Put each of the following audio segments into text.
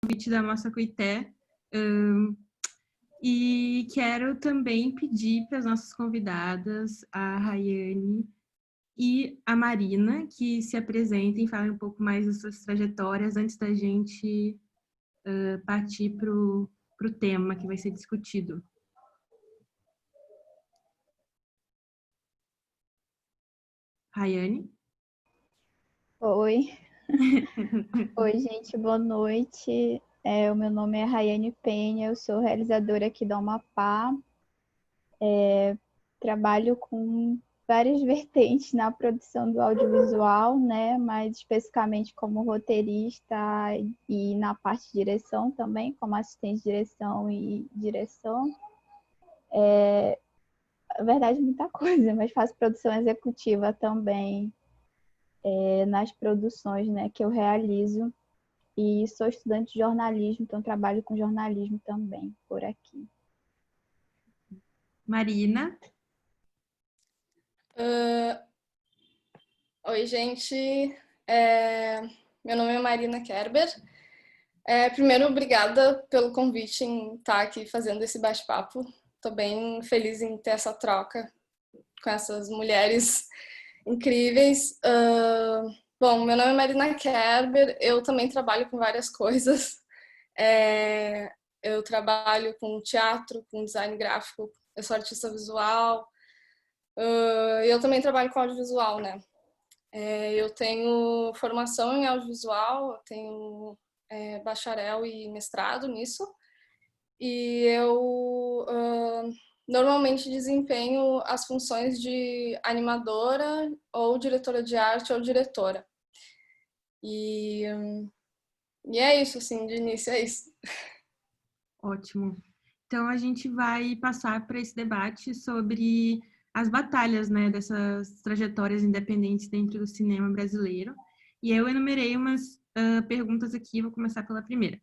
convite da Mostra Coité. E quero também pedir para as nossas convidadas, a Rayane e a Marina, que se apresentem, falem um pouco mais das suas trajetórias antes da gente partir para o tema que vai ser discutido. Rayane? Oi. Oi, gente, boa noite. O meu nome é Rayane Penha, eu sou realizadora aqui do Amapá. Trabalho com várias vertentes na produção do audiovisual, né? Mais especificamente como roteirista e na parte de direção também, como assistente de direção e direção. Na verdade, muita coisa, mas faço produção executiva também nas produções, né, que eu realizo. E sou estudante de jornalismo, então trabalho com jornalismo também por aqui. Marina? Oi, gente. Meu nome é Marina Kerber. Primeiro, obrigada pelo convite em estar aqui fazendo esse bate-papo. Estou bem feliz em ter essa troca com essas mulheres incríveis. Bom, meu nome é Marina Kerber, eu também trabalho com várias coisas. Eu trabalho com teatro, com design gráfico, eu sou artista visual. Eu também trabalho com audiovisual, né? Eu tenho formação em audiovisual, eu tenho bacharel e mestrado nisso. E eu normalmente desempenho as funções de animadora ou diretora de arte ou diretora. E é isso, assim, de início é isso. Ótimo. Então, a gente vai passar para esse debate sobre as batalhas, né, dessas trajetórias independentes dentro do cinema brasileiro. E eu enumerei umas perguntas aqui, vou começar pela primeira.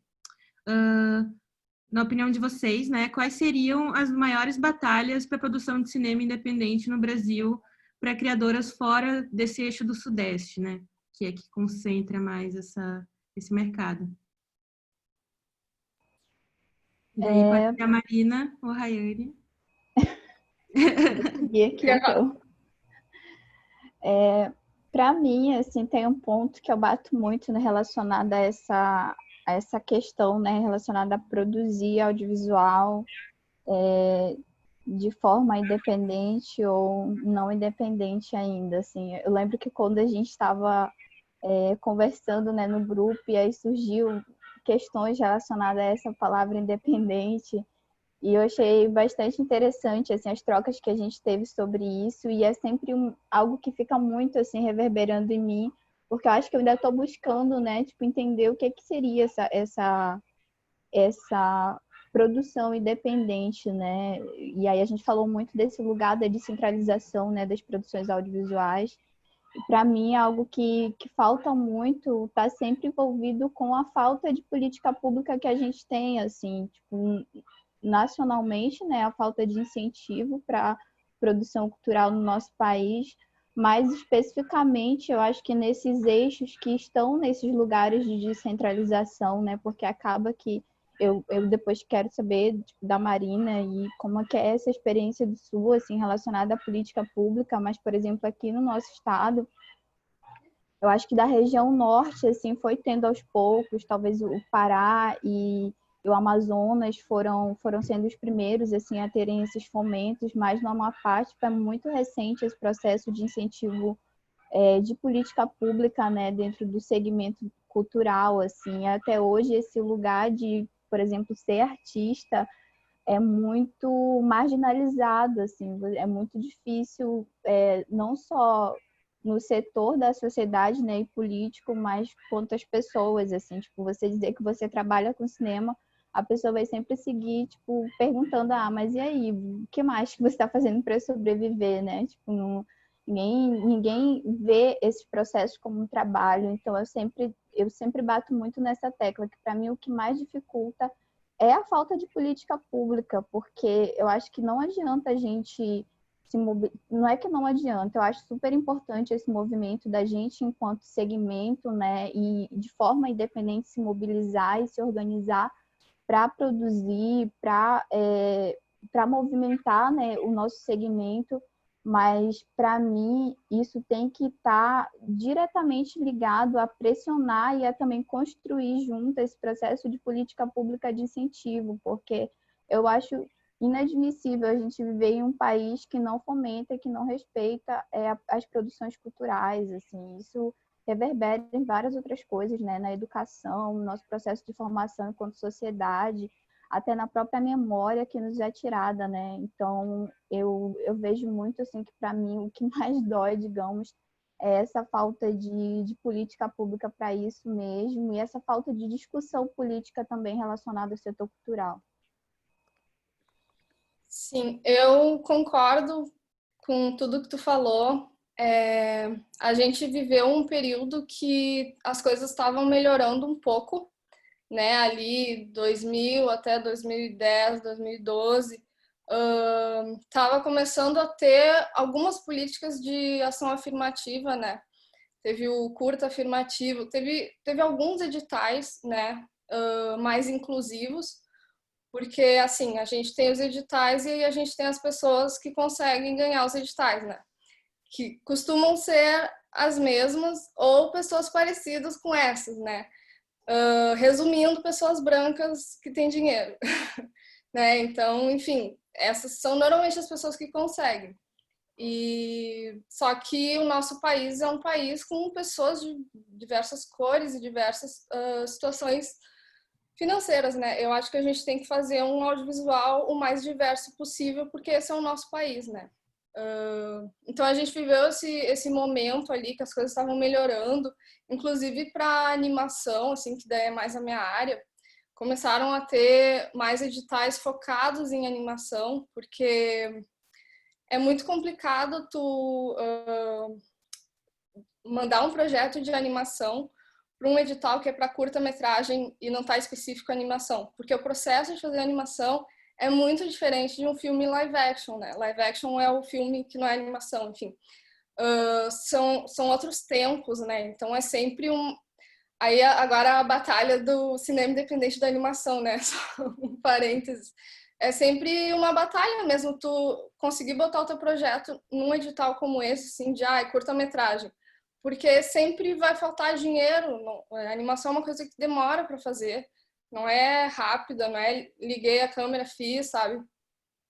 Na opinião de vocês, né, quais seriam as maiores batalhas para a produção de cinema independente no Brasil para criadoras fora desse eixo do Sudeste, né, que é que concentra mais esse mercado? Daí pode ser a Marina ou a Rayane. Vou seguir aqui, então. Para mim, assim, tem um ponto que eu bato muito, né, relacionado a essa questão, né, relacionada a produzir audiovisual de forma independente ou não independente ainda, assim. Eu lembro que quando a gente estava conversando, né, no grupo, e aí surgiu questões relacionadas a essa palavra independente, e eu achei bastante interessante, assim, as trocas que a gente teve sobre isso, e é sempre algo que fica muito, assim, reverberando em mim, porque eu acho que eu ainda estou buscando, né, tipo, entender o que seria essa produção independente, né, e aí a gente falou muito desse lugar da descentralização, né, das produções audiovisuais, e para mim é algo que falta muito, está sempre envolvido com a falta de política pública que a gente tem, assim, tipo, nacionalmente, né, a falta de incentivo para produção cultural no nosso país, mas especificamente eu acho que nesses eixos que estão nesses lugares de descentralização, né, porque acaba que eu depois quero saber tipo, da Marina e como é que é essa experiência do Sul, assim, relacionada à política pública, mas, por exemplo, aqui no nosso estado, eu acho que da região norte, assim, foi tendo aos poucos, talvez o Pará e o Amazonas foram sendo os primeiros, assim, a terem esses fomentos, mas no Amapá, tipo, é muito recente esse processo de incentivo de política pública, né, dentro do segmento cultural, assim, até hoje esse lugar de, por exemplo, ser artista é muito marginalizado, assim, é muito difícil, não só no setor da sociedade, né, e político, mas quanto às pessoas, assim, tipo, você dizer que você trabalha com cinema, a pessoa vai sempre seguir, tipo, perguntando, mas e aí, o que mais que você está fazendo para sobreviver, né, tipo, ninguém vê esses processos como um trabalho, então eu sempre bato muito nessa tecla, que para mim o que mais dificulta é a falta de política pública, porque eu acho que não adianta a gente não é que não adianta, eu acho super importante esse movimento da gente, enquanto segmento, né, e de forma independente se mobilizar e se organizar para produzir, para movimentar, né, o nosso segmento, mas para mim isso tem que estar diretamente ligado a pressionar e a também construir junto esse processo de política pública de incentivo, porque eu acho inadmissível a gente viver em um país que não fomenta, que não respeita as produções culturais, assim, isso reverbera em várias outras coisas, né, na educação, no nosso processo de formação enquanto sociedade, até na própria memória que nos é tirada, né? Então, eu vejo muito, assim, que para mim o que mais dói, digamos, é essa falta de política pública para isso mesmo e essa falta de discussão política também relacionada ao setor cultural. Sim, eu concordo com tudo que tu falou. A gente viveu um período que as coisas estavam melhorando um pouco, né? Ali 2000 até 2010, 2012, estava começando a ter algumas políticas de ação afirmativa, né? Teve o curta afirmativo, teve alguns editais, né? Mais inclusivos, porque assim a gente tem os editais e a gente tem as pessoas que conseguem ganhar os editais, né? Que costumam ser as mesmas ou pessoas parecidas com essas, né? Resumindo, pessoas brancas que têm dinheiro, né? Então, enfim, essas são normalmente as pessoas que conseguem. E só que o nosso país é um país com pessoas de diversas cores e diversas situações financeiras, né? Eu acho que a gente tem que fazer um audiovisual o mais diverso possível, porque esse é o nosso país, né? Então a gente viveu esse momento ali que as coisas estavam melhorando, inclusive para animação, assim, que daí é mais a minha área, começaram a ter mais editais focados em animação, porque é muito complicado tu mandar um projeto de animação para um edital que é para curta-metragem e não está específico a animação, porque o processo de fazer animação é muito diferente de um filme live action, né? Live action é o filme que não é animação, enfim. São outros tempos, né? Então é sempre um... Aí agora a batalha do cinema independente da animação, né? Só um parênteses. É sempre uma batalha mesmo tu conseguir botar o teu projeto num edital como esse, assim, de curta-metragem. Porque sempre vai faltar dinheiro. A animação é uma coisa que demora para fazer. Não é rápida, não é liguei a câmera, fiz, sabe?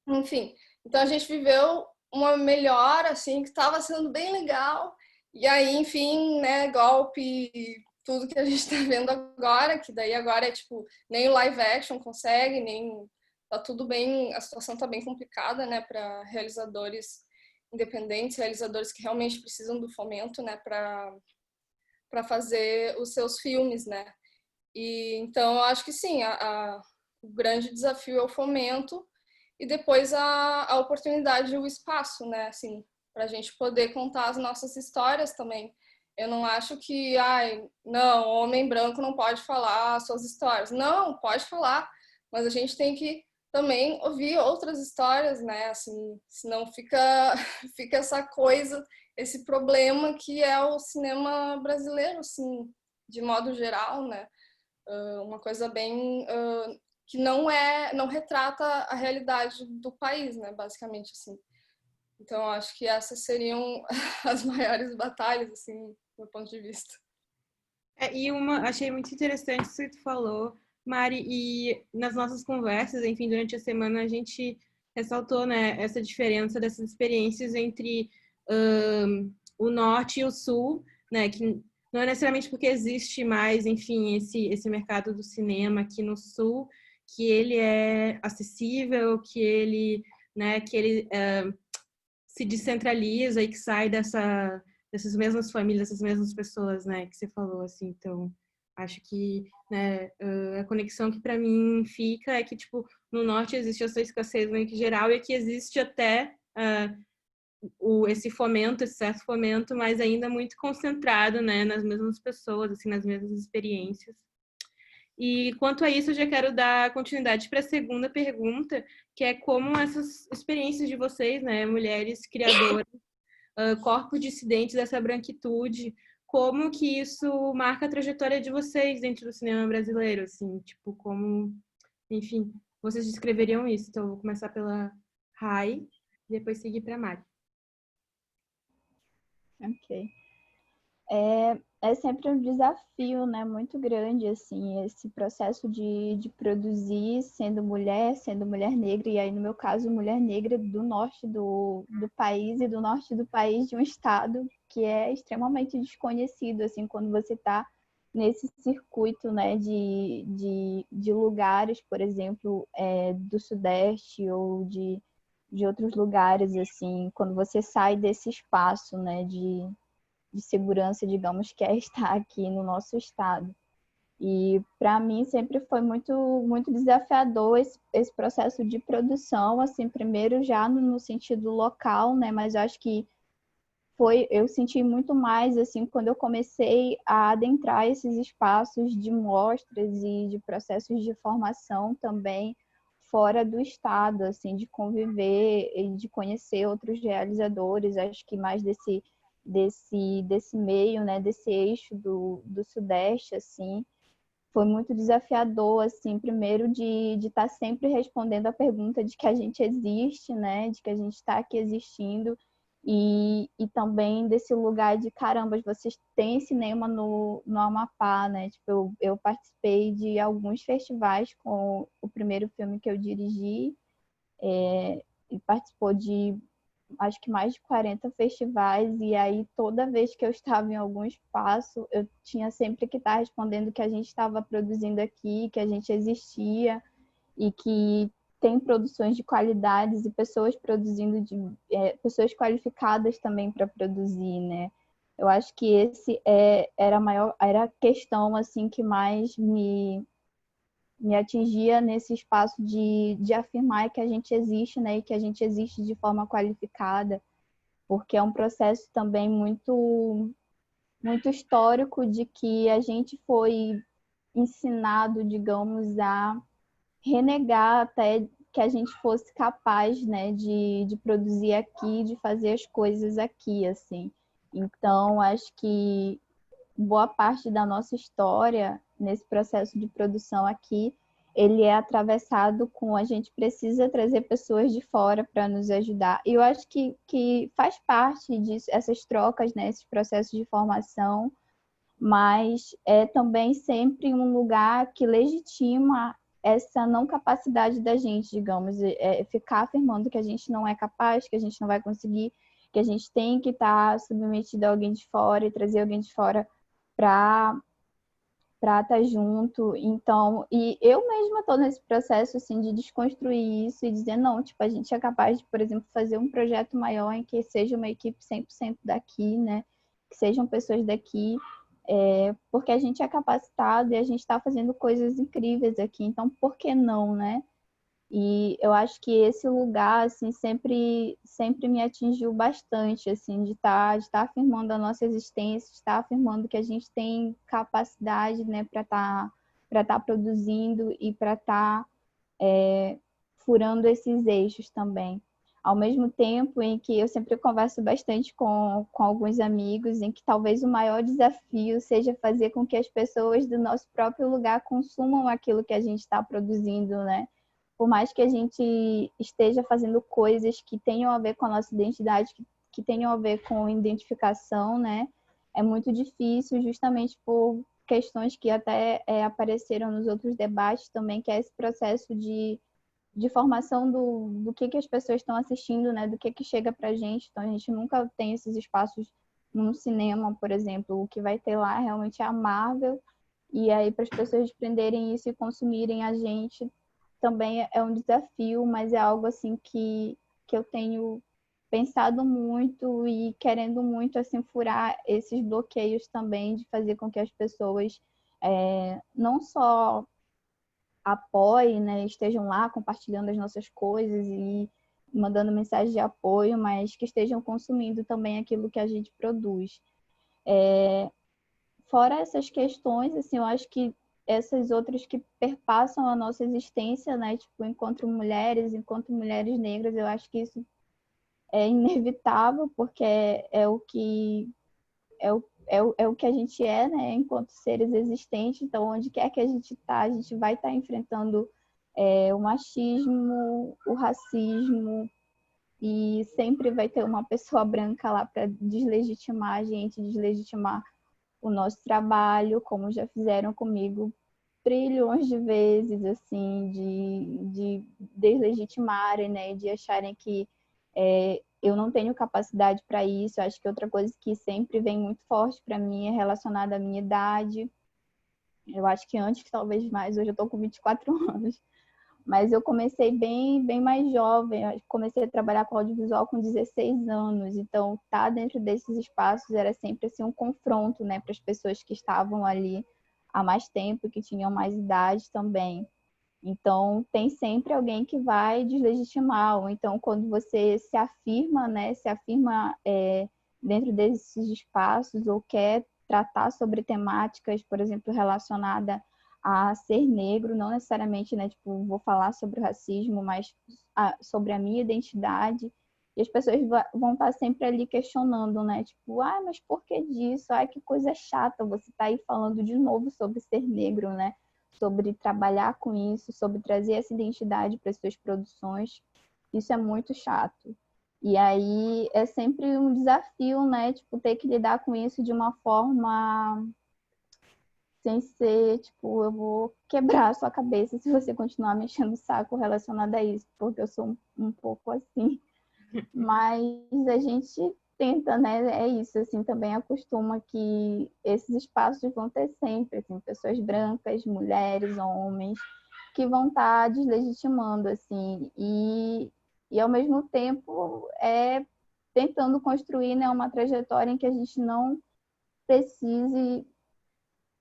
Enfim, então a gente viveu uma melhora, assim, que estava sendo bem legal. E aí, enfim, né, golpe, tudo que a gente está vendo agora, que daí agora é tipo, nem o live action consegue, nem... Tá tudo bem, a situação tá bem complicada, né, para realizadores independentes, realizadores que realmente precisam do fomento, né, para fazer os seus filmes, né. E então eu acho que sim, o grande desafio é o fomento e depois a oportunidade e o espaço, né, assim, para a gente poder contar as nossas histórias também. Eu não acho que, não, homem branco não pode falar as suas histórias. Não, pode falar, mas a gente tem que também ouvir outras histórias, né, assim, senão fica essa coisa, esse problema que é o cinema brasileiro, assim, de modo geral, né, uma coisa bem que não retrata a realidade do país, né, basicamente, assim. Então, acho que essas seriam as maiores batalhas, assim, do meu ponto de vista. Achei muito interessante isso que tu falou, Mari, e nas nossas conversas, enfim, durante a semana a gente ressaltou, né, essa diferença dessas experiências entre o norte e o sul, né, que não é necessariamente porque existe mais, enfim, esse mercado do cinema aqui no sul, que ele é acessível, que ele, né, se descentraliza e que sai dessas mesmas famílias, dessas mesmas pessoas, né, que você falou, assim. Então, acho que, né, a conexão que para mim fica é que, tipo, no norte existe essa escassez meio que geral e que existe até esse fomento, esse certo fomento, mas ainda muito concentrado, né, nas mesmas pessoas, assim, nas mesmas experiências. E quanto a isso, eu já quero dar continuidade para a segunda pergunta, que é como essas experiências de vocês, né, mulheres criadoras, corpos dissidentes dessa branquitude, como que isso marca a trajetória de vocês dentro do cinema brasileiro, assim, tipo, como, enfim, vocês descreveriam isso. Então, eu vou começar pela Rai e depois seguir para a Mari. Ok. É sempre um desafio, né, muito grande, assim, esse processo de produzir sendo mulher negra, e aí, no meu caso, mulher negra do norte do país, e do norte do país de um estado que é extremamente desconhecido, assim, quando você está nesse circuito, né, de lugares, por exemplo, do Sudeste ou de outros lugares, assim, quando você sai desse espaço, né, de segurança, digamos, que é estar aqui no nosso estado. E para mim sempre foi muito desafiador esse processo de produção, assim, primeiro já no sentido local, né, mas eu acho que eu senti muito mais assim quando eu comecei a adentrar esses espaços de mostras e de processos de formação também fora do estado, assim, de conviver e de conhecer outros realizadores, acho que mais desse meio, né, desse eixo do Sudeste, assim, foi muito desafiador, assim, primeiro de estar sempre respondendo a pergunta de que a gente existe, né, de que a gente está aqui existindo, e também desse lugar de, caramba, vocês têm cinema no Amapá, né, tipo, eu participei de alguns festivais com o primeiro filme que eu dirigi, e participou de acho que mais de 40 festivais, e aí toda vez que eu estava em algum espaço, eu tinha sempre que estar respondendo que a gente estava produzindo aqui, que a gente existia e que tem produções de qualidades e pessoas produzindo, pessoas qualificadas também para produzir, né? Eu acho que esse era a questão assim que mais me atingia nesse espaço de afirmar que a gente existe, né, e que a gente existe de forma qualificada, porque é um processo também muito histórico de que a gente foi ensinado, digamos, a renegar até que a gente fosse capaz, né, de produzir aqui, de fazer as coisas aqui, assim. Então, acho que boa parte da nossa história nesse processo de produção aqui, ele é atravessado com a gente precisa trazer pessoas de fora para nos ajudar. E eu acho que faz parte disso, essas trocas, né, esses processos de formação, mas é também sempre um lugar que legitima essa não capacidade da gente, digamos, ficar afirmando que a gente não é capaz, que a gente não vai conseguir, que a gente tem que estar submetido a alguém de fora e trazer alguém de fora para estar junto. Então, e eu mesma estou nesse processo assim de desconstruir isso e dizer não, tipo, a gente é capaz de, por exemplo, fazer um projeto maior em que seja uma equipe 100% daqui, né? Que sejam pessoas daqui, porque a gente é capacitado e a gente está fazendo coisas incríveis aqui. Então, por que não, né? E eu acho que esse lugar, assim, sempre me atingiu bastante, assim, de estar afirmando a nossa existência, de estar afirmando que a gente tem capacidade, né, para estar produzindo e para estar furando esses eixos também. Ao mesmo tempo em que eu sempre converso bastante com alguns amigos, em que talvez o maior desafio seja fazer com que as pessoas do nosso próprio lugar consumam aquilo que a gente está produzindo, né? Por mais que a gente esteja fazendo coisas que tenham a ver com a nossa identidade, que tenham a ver com identificação, né? É muito difícil, justamente por questões que até apareceram nos outros debates também, que é esse processo de formação do que as pessoas estão assistindo, né? Do que chega pra gente. Então, a gente nunca tem esses espaços no cinema, por exemplo. O que vai ter lá realmente é a Marvel. E aí, para as pessoas desprenderem isso e consumirem a gente, também é um desafio, mas é algo assim que eu tenho pensado muito e querendo muito assim furar esses bloqueios também de fazer com que as pessoas não só apoiem, né, estejam lá compartilhando as nossas coisas e mandando mensagem de apoio, mas que estejam consumindo também aquilo que a gente produz. Fora essas questões, assim, eu acho que essas outras que perpassam a nossa existência, né? Tipo, enquanto mulheres negras, eu acho que isso é inevitável, porque é o que é o que a gente é, né? Enquanto seres existentes. Então, onde quer que a gente está, a gente vai estar enfrentando o machismo, o racismo, e sempre vai ter uma pessoa branca lá para deslegitimar a gente, deslegitimar o nosso trabalho, como já fizeram comigo trilhões de vezes, assim, de deslegitimarem, né, de acharem que eu não tenho capacidade para isso. Acho que outra coisa que sempre vem muito forte para mim é relacionada à minha idade. Eu acho que antes, talvez mais, hoje eu estou com 24 anos. Mas eu comecei bem mais jovem, eu comecei a trabalhar com audiovisual com 16 anos, então tá dentro desses espaços era sempre assim um confronto, né, para as pessoas que estavam ali há mais tempo, que tinham mais idade também. Então tem sempre alguém que vai deslegitimar, ou então quando você se afirma, né, dentro desses espaços ou quer tratar sobre temáticas, por exemplo, relacionada a ser negro, não necessariamente, né, tipo, vou falar sobre o racismo, mas sobre a minha identidade. E as pessoas vão estar sempre ali questionando, né, tipo, mas por que disso? Ai, que coisa chata, você tá aí falando de novo sobre ser negro, né? Sobre trabalhar com isso, sobre trazer essa identidade para as suas produções. Isso é muito chato. E aí é sempre um desafio, né, tipo, ter que lidar com isso de uma forma sem ser, tipo, eu vou quebrar a sua cabeça se você continuar mexendo o saco relacionado a isso, porque eu sou um pouco assim. Mas a gente tenta, né? É isso, assim, também acostuma que esses espaços vão ter sempre, assim, pessoas brancas, mulheres, homens, que vão estar deslegitimando, assim, e ao mesmo tempo tentando construir, né, uma trajetória em que a gente não precise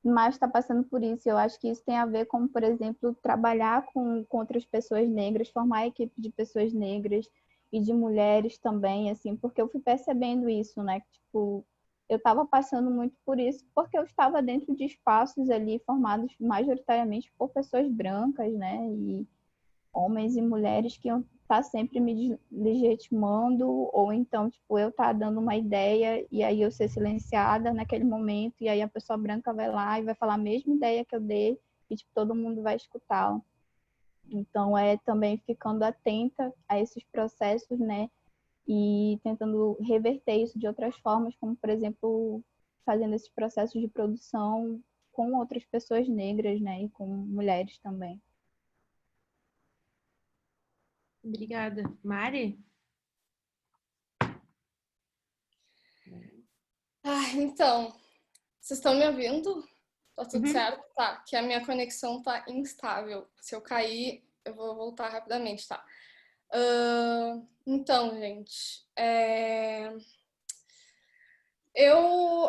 mais está passando por isso. Eu acho que isso tem a ver com, por exemplo, trabalhar com outras pessoas negras, formar equipe de pessoas negras e de mulheres também, assim, porque eu fui percebendo isso, né? Tipo, eu estava passando muito por isso, porque eu estava dentro de espaços ali formados majoritariamente por pessoas brancas, né? E homens e mulheres que iam estar sempre me legitimando, ou então, tipo, eu estar dando uma ideia e aí eu ser silenciada naquele momento, e aí a pessoa branca vai lá e vai falar a mesma ideia que eu dei, e, tipo, todo mundo vai escutá-la. Então, é também ficando atenta a esses processos, né, e tentando reverter isso de outras formas, como, por exemplo, fazendo esses processos de produção com outras pessoas negras, né, e com mulheres também. Obrigada. Mari? Então, vocês estão me ouvindo? Tá tudo Uhum. certo? Tá, que a minha conexão tá instável. Se eu cair, eu vou voltar rapidamente, tá? Então, gente,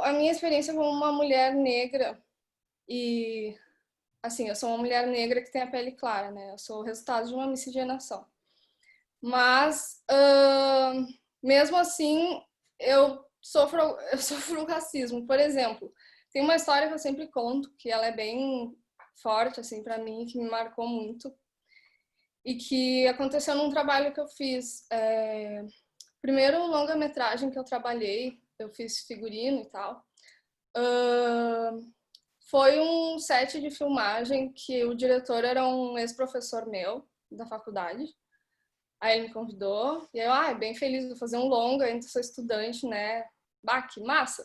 a minha experiência como uma mulher negra e, assim, eu sou uma mulher negra que tem a pele clara, né? Eu sou o resultado de uma miscigenação. Mas, mesmo assim, eu sofro racismo. Por exemplo, tem uma história que eu sempre conto, que ela é bem forte, assim, para mim, que me marcou muito, e que aconteceu num trabalho que eu fiz. Primeiro longa-metragem que eu trabalhei, eu fiz figurino e tal. Foi um set de filmagem que o diretor era um ex-professor meu, da faculdade. Aí ele me convidou, e eu, bem feliz, vou fazer um longa, ainda sou estudante, né? Bah, que massa!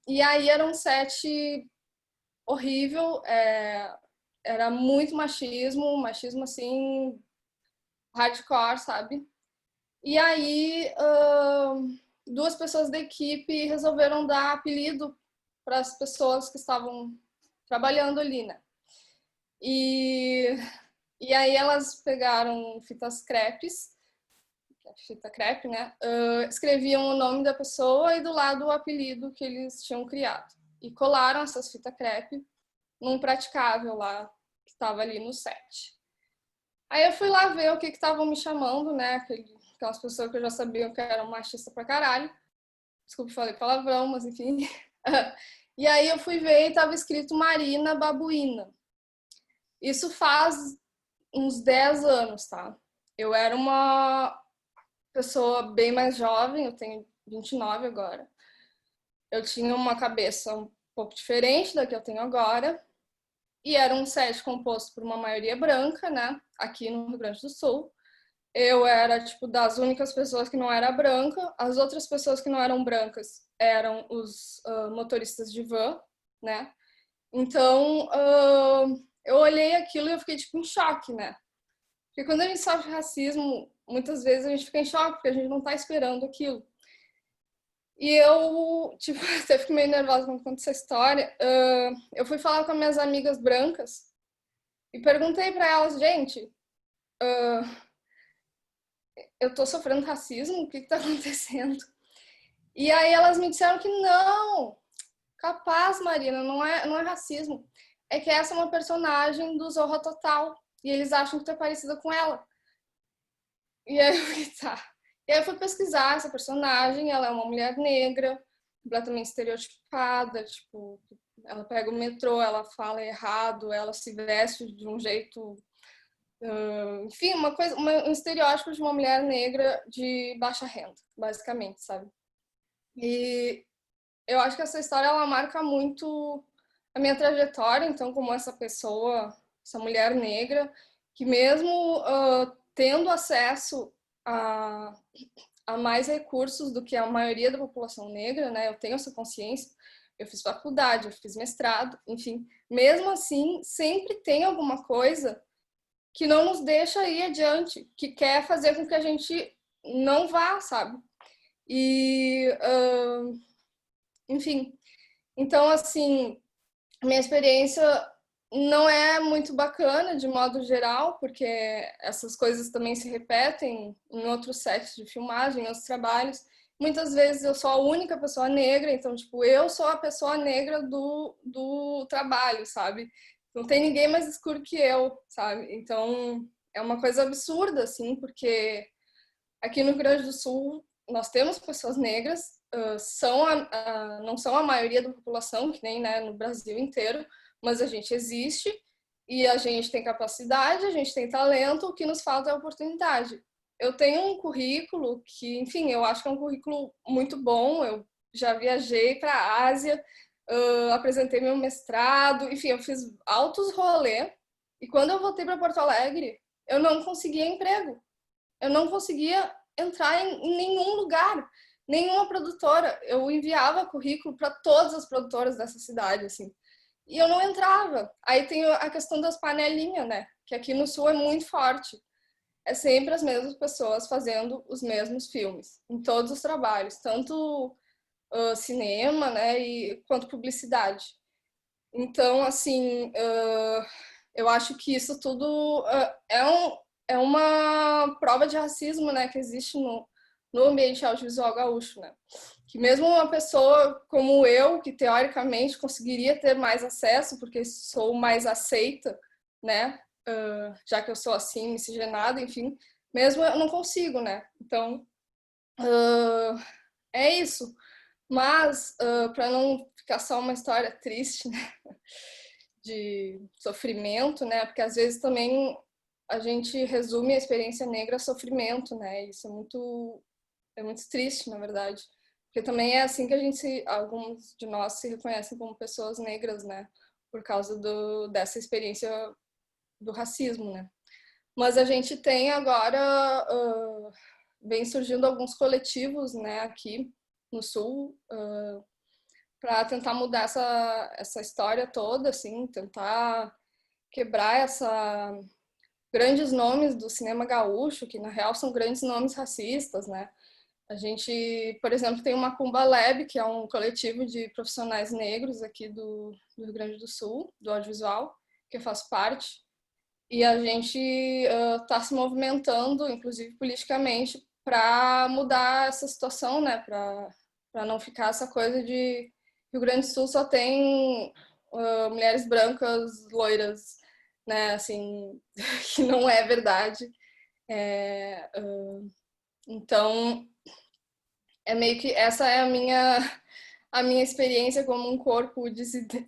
E aí era um set horrível, era muito machismo assim, hardcore, sabe? E aí duas pessoas da equipe resolveram dar apelido para as pessoas que estavam trabalhando ali, né? E aí elas pegaram fitas crepes, fita crepe, né? Escreviam o nome da pessoa e do lado o apelido que eles tinham criado. E colaram essas fitas crepe num praticável lá, que estava ali no set. Aí eu fui lá ver o que estavam me chamando, né? Aquelas pessoas que eu já sabia que eram machista pra caralho. Desculpa, falei palavrão, mas enfim. E aí eu fui ver e estava escrito Marina Babuína. Isso faz uns 10 anos, tá? Eu era uma pessoa bem mais jovem, eu tenho 29 agora. Eu tinha uma cabeça um pouco diferente da que eu tenho agora. E era um set composto por uma maioria branca, né? Aqui no Rio Grande do Sul. Eu era, tipo, das únicas pessoas que não era branca. As outras pessoas que não eram brancas eram os motoristas de van, né? Então, eu olhei aquilo e eu fiquei, tipo, em choque, né? Porque quando a gente sofre racismo, muitas vezes a gente fica em choque, porque a gente não tá esperando aquilo. E eu, tipo, até fico meio nervosa quando conto essa história. Eu fui falar com as minhas amigas brancas e perguntei para elas, gente, eu tô sofrendo racismo? O que tá acontecendo? E aí elas me disseram que não, capaz, Marina, não é racismo. É que essa é uma personagem do Zorra Total e eles acham que tu é parecida com ela. E aí eu fiquei, tá. E aí eu fui pesquisar essa personagem, ela é uma mulher negra, completamente estereotipada, tipo, ela pega o metrô, ela fala errado, ela se veste de um jeito, enfim, um estereótipo de uma mulher negra de baixa renda, basicamente, sabe? E eu acho que essa história, ela marca muito a minha trajetória, então, como essa pessoa, essa mulher negra, que mesmo tendo acesso a, a mais recursos do que a maioria da população negra, né? Eu tenho essa consciência, eu fiz faculdade, eu fiz mestrado, enfim, mesmo assim, sempre tem alguma coisa que não nos deixa ir adiante, que quer fazer com que a gente não vá, sabe? E, enfim, então, assim, minha experiência não é muito bacana de modo geral, porque essas coisas também se repetem em outros sets de filmagem, em outros trabalhos. Muitas vezes eu sou a única pessoa negra, então, tipo, eu sou a pessoa negra do trabalho, sabe? Não tem ninguém mais escuro que eu, sabe? Então, é uma coisa absurda, assim, porque aqui no Rio Grande do Sul nós temos pessoas negras, não são a maioria da população, que nem, né, no Brasil inteiro, mas a gente existe e a gente tem capacidade, a gente tem talento, o que nos falta é oportunidade. Eu tenho um currículo que, enfim, eu acho que é um currículo muito bom, eu já viajei para a Ásia, apresentei meu mestrado, enfim, eu fiz altos rolê, e quando eu voltei para Porto Alegre, eu não conseguia emprego. Eu não conseguia entrar em nenhum lugar, nenhuma produtora. Eu enviava currículo para todas as produtoras dessa cidade, assim, e eu não entrava. Aí tem a questão das panelinhas, né? Que aqui no Sul é muito forte. É sempre as mesmas pessoas fazendo os mesmos filmes, em todos os trabalhos, tanto cinema, né, quanto publicidade. Então, assim, eu acho que isso tudo é uma prova de racismo, né, que existe no ambiente audiovisual gaúcho, né? Que mesmo uma pessoa como eu, que teoricamente conseguiria ter mais acesso, porque sou mais aceita, né, já que eu sou assim, miscigenada, enfim, mesmo eu não consigo, né? Então, é isso. Mas, para não ficar só uma história triste, né, de sofrimento, né? Porque às vezes também a gente resume a experiência negra a sofrimento, né? Isso é muito triste, na verdade. Porque também é assim que alguns de nós se reconhecem como pessoas negras, né? Por causa dessa experiência do racismo, né? Mas a gente tem agora, vem surgindo alguns coletivos, né, aqui no Sul, para tentar mudar essa história toda, assim, tentar quebrar grandes nomes do cinema gaúcho, que na real são grandes nomes racistas, né? A gente, por exemplo, tem o Macumba Lab, que é um coletivo de profissionais negros aqui do Rio Grande do Sul, do audiovisual, que eu faço parte, e a gente está se movimentando, inclusive politicamente, para mudar essa situação, né? Para não ficar essa coisa de Rio Grande do Sul só tem mulheres brancas, loiras, né? Assim, que não é verdade. Então, é meio que essa é a minha experiência como um corpo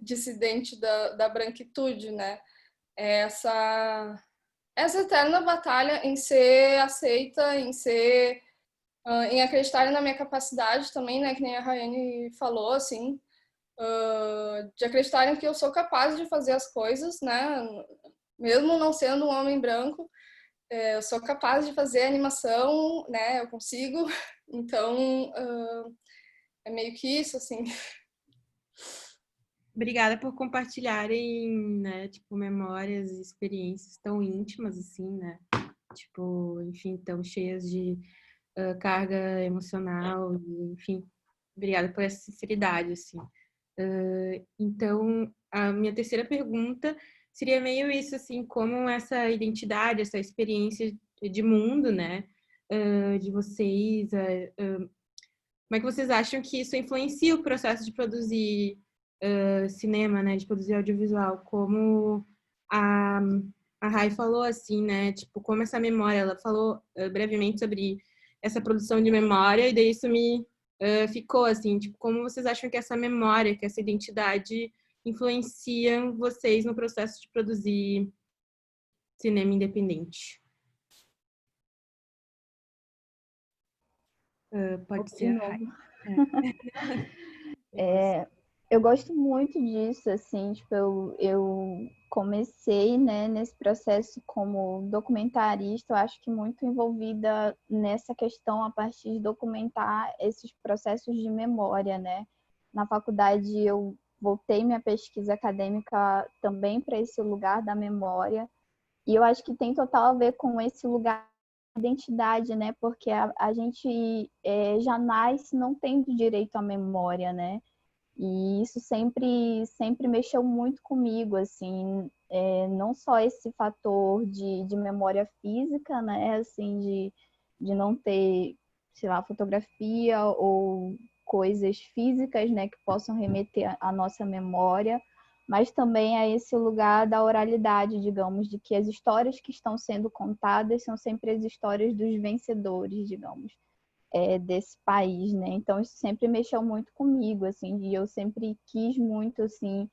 dissidente da branquitude, né? É essa eterna batalha em ser aceita, em acreditar na minha capacidade também, né? Que nem a Rayane falou, assim, de acreditarem que eu sou capaz de fazer as coisas, né? Mesmo não sendo um homem branco, eu sou capaz de fazer animação, né? Eu consigo. Então, é meio que isso, assim. Obrigada por compartilharem, né, tipo, memórias e experiências tão íntimas, assim, né? Tipo, enfim, tão cheias de carga emocional, e, enfim. Obrigada por essa sinceridade, assim. Então, a minha terceira pergunta seria meio isso, assim, como essa identidade, essa experiência de mundo, né, de vocês, como é que vocês acham que isso influencia o processo de produzir cinema, né, de produzir audiovisual? Como a, a Rai falou, assim, né, tipo, como essa memória, ela falou brevemente sobre essa produção de memória, e daí isso me ficou, assim, tipo, como vocês acham que essa memória, que essa identidade influenciam vocês no processo de produzir cinema independente? Pode De ser a Rai. novo. Eu gosto muito disso, assim, tipo, eu comecei, né, nesse processo como documentarista, eu acho que muito envolvida nessa questão a partir de documentar esses processos de memória, né? Na faculdade eu voltei minha pesquisa acadêmica também para esse lugar da memória, e eu acho que tem total a ver com esse lugar de identidade, né? Porque a gente já nasce não tendo direito à memória, né? E isso sempre mexeu muito comigo, assim, não só esse fator de memória física, né, assim, de não ter, sei lá, fotografia ou coisas físicas, né, que possam remeter à nossa memória, mas também a esse lugar da oralidade, digamos, de que as histórias que estão sendo contadas são sempre as histórias dos vencedores, digamos desse país, né? Então isso sempre mexeu muito comigo, assim, e eu sempre quis muito, assim,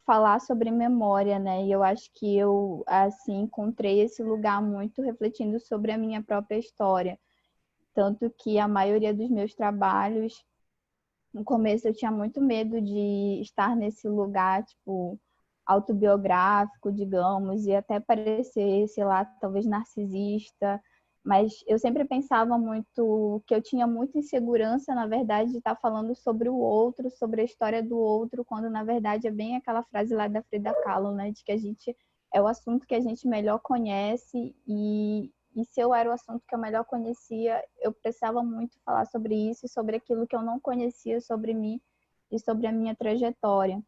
falar sobre memória, né? E eu acho que eu, assim, encontrei esse lugar muito refletindo sobre a minha própria história, tanto que a maioria dos meus trabalhos, no começo eu tinha muito medo de estar nesse lugar, tipo, autobiográfico, digamos, e até parecer, sei lá, talvez narcisista, mas eu sempre pensava muito que eu tinha muita insegurança, na verdade, de estar falando sobre o outro, sobre a história do outro, quando na verdade é bem aquela frase lá da Frida Kahlo, né, de que a gente é o assunto que a gente melhor conhece e se eu era o assunto que eu melhor conhecia, eu precisava muito falar sobre isso e sobre aquilo que eu não conhecia sobre mim e sobre a minha trajetória.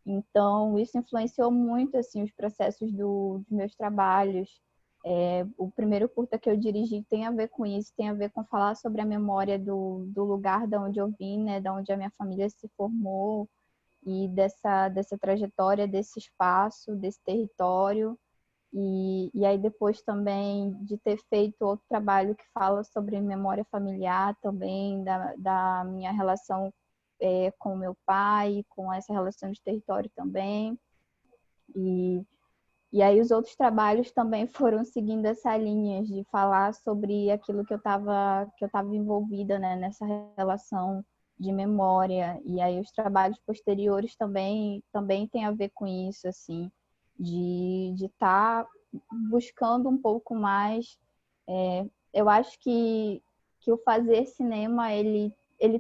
Então, isso influenciou muito assim os processos dos meus trabalhos. O primeiro curta que eu dirigi tem a ver com isso, tem a ver com falar sobre a memória do lugar da onde eu vim, né, da onde a minha família se formou e dessa trajetória, desse espaço, desse território. E aí depois também de ter feito outro trabalho que fala sobre memória familiar também, da minha relação com o meu pai, com essa relação de território também. E, e aí os outros trabalhos também foram seguindo essa linha de falar sobre aquilo que eu tava envolvida, né, nessa relação de memória. E aí os trabalhos posteriores também têm a ver com isso, assim, de estar buscando um pouco mais. Eu acho que o fazer cinema, ele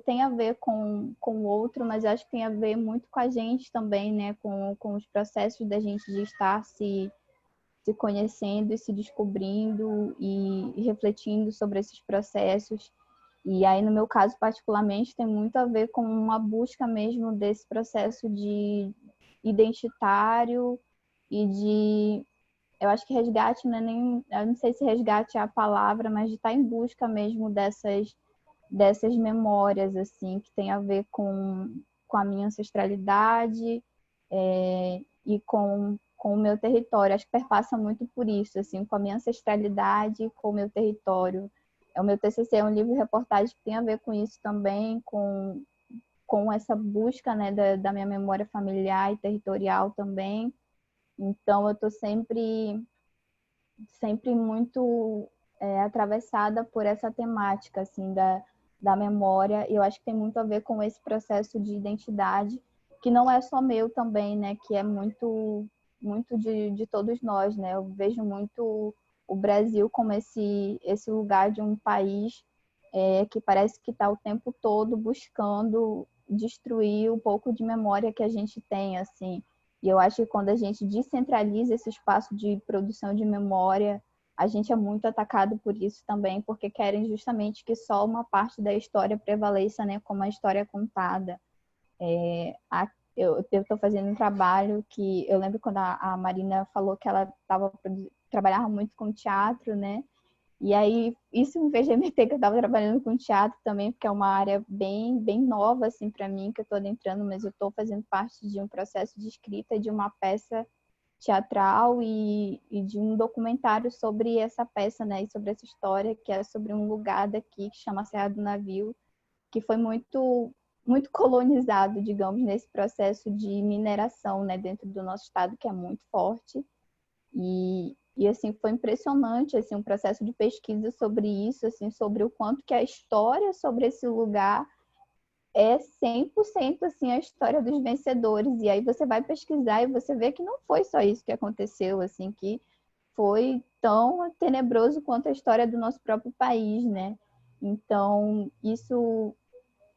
tem a ver com o outro, mas acho que tem a ver muito com a gente também, né? Com os processos da gente de estar se conhecendo e se descobrindo e refletindo sobre esses processos. E aí, no meu caso, particularmente, tem muito a ver com uma busca mesmo desse processo de identitário e de eu acho que resgate não é nem, eu não sei se resgate é a palavra, mas de estar em busca mesmo dessas memórias assim que tem a ver com a minha ancestralidade e com o meu território. Acho que perpassa muito por isso, assim, com a minha ancestralidade, com o meu território. o meu TCC é um livro-reportagem que tem a ver com isso também, com essa busca, né, da minha memória familiar e territorial também. Então, eu estou sempre muito atravessada por essa temática, assim, da memória. E eu acho que tem muito a ver com esse processo de identidade, que não é só meu também, né, que é muito de todos nós, né? Eu vejo muito o Brasil como esse lugar de um país que parece que está o tempo todo buscando destruir um pouco de memória que a gente tem, assim. E eu acho que quando a gente descentraliza esse espaço de produção de memória, a gente é muito atacado por isso também, porque querem justamente que só uma parte da história prevaleça, né, como a história contada. Eu estou fazendo um trabalho que eu lembro quando a Marina falou que ela trabalhava muito com teatro, né? E aí, isso me fez remeter que eu estava trabalhando com teatro também, porque é uma área bem nova, assim, para mim, que eu estou adentrando, mas eu estou fazendo parte de um processo de escrita de uma peça teatral e de um documentário sobre essa peça, né, e sobre essa história, que é sobre um lugar daqui que chama Serra do Navio, que foi muito colonizado, digamos, nesse processo de mineração, né, dentro do nosso estado, que é muito forte. E assim, foi impressionante, assim, um processo de pesquisa sobre isso, assim, sobre o quanto que a história sobre esse lugar é 100% assim, a história dos vencedores. E aí você vai pesquisar e você vê que não foi só isso que aconteceu, assim, que foi tão tenebroso quanto a história do nosso próprio país, né? Então, isso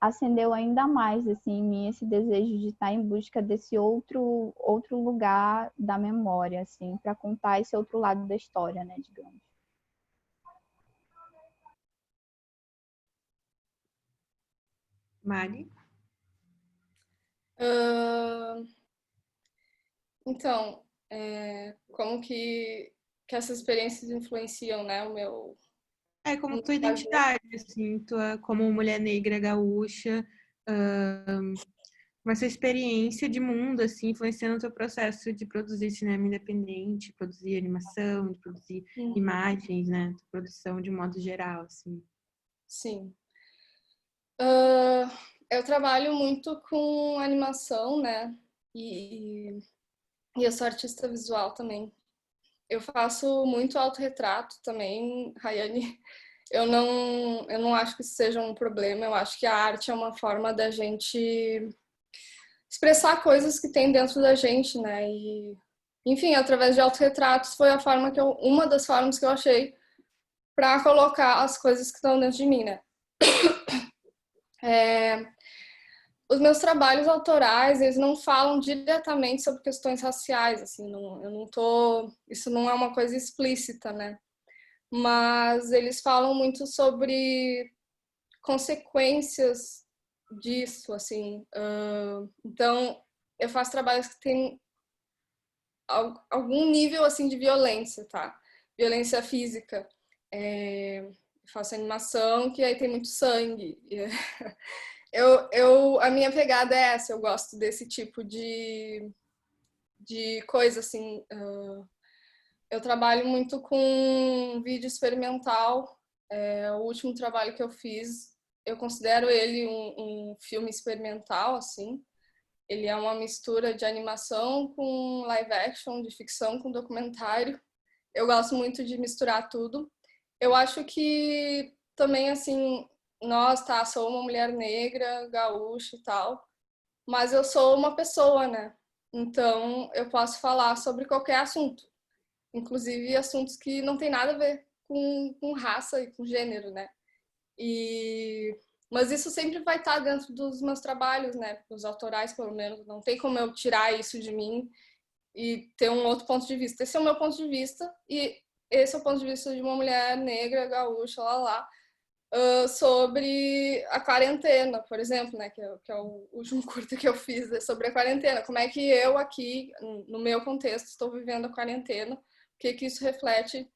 acendeu ainda mais assim em mim esse desejo de estar em busca desse outro lugar da memória, assim, para contar esse outro lado da história, né, digamos. Mari? Então, como que essas experiências influenciam, né, o meu Como tua fazer? identidade, assim, tua, como mulher negra gaúcha, com essa experiência de mundo, assim, influenciando o teu processo de produzir cinema independente, produzir animação, de produzir Uhum. imagens, né, produção de modo geral, assim. Sim. Eu trabalho muito com animação, né, e eu sou artista visual também. Eu faço muito autorretrato também, Rayane. Eu não acho que isso seja um problema. Eu acho que a arte é uma forma da gente expressar coisas que tem dentro da gente, né? E, enfim, através de autorretratos foi a forma uma das formas que eu achei para colocar as coisas que estão dentro de mim, né? Os meus trabalhos autorais, eles não falam diretamente sobre questões raciais, assim, eu não tô, isso não é uma coisa explícita, né? Mas eles falam muito sobre consequências disso, assim. Então, eu faço trabalhos que têm algum nível, assim, de violência, tá? Violência física. Eu faço animação, que aí tem muito sangue. A minha pegada é essa, eu gosto desse tipo de coisa, assim. Eu trabalho muito com vídeo experimental. O último trabalho que eu fiz, eu considero ele um filme experimental, assim. Ele é uma mistura de animação com live action, de ficção com documentário. Eu gosto muito de misturar tudo. Eu acho que também, assim, sou uma mulher negra, gaúcha e tal, mas eu sou uma pessoa, né? Então, eu posso falar sobre qualquer assunto, inclusive assuntos que não tem nada a ver com raça e com gênero, né? Mas isso sempre vai estar dentro dos meus trabalhos, né? Os autorais, pelo menos. Não tem como eu tirar isso de mim e ter um outro ponto de vista. Esse é o meu ponto de vista e esse é o ponto de vista de uma mulher negra, gaúcha, sobre a quarentena, por exemplo, né? Que é o último curta que eu fiz, é sobre a quarentena. Como é que eu aqui, no meu contexto, estou vivendo a quarentena? O que isso reflete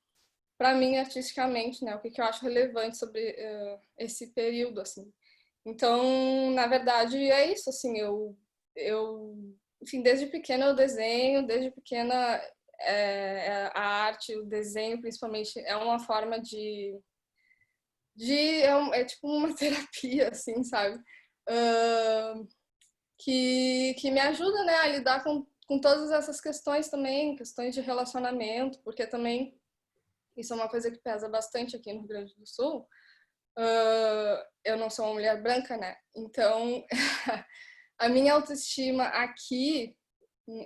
para mim artisticamente, né? O que eu acho relevante sobre esse período, assim. Então, na verdade, é isso, assim, enfim, desde pequena eu desenho, desde pequena a arte, o desenho, principalmente, é uma forma é tipo uma terapia, assim, sabe? Que me ajuda, né, a lidar com todas essas questões também, questões de relacionamento, porque também isso é uma coisa que pesa bastante aqui no Rio Grande do Sul. Eu não sou uma mulher branca, né? Então, a minha autoestima aqui,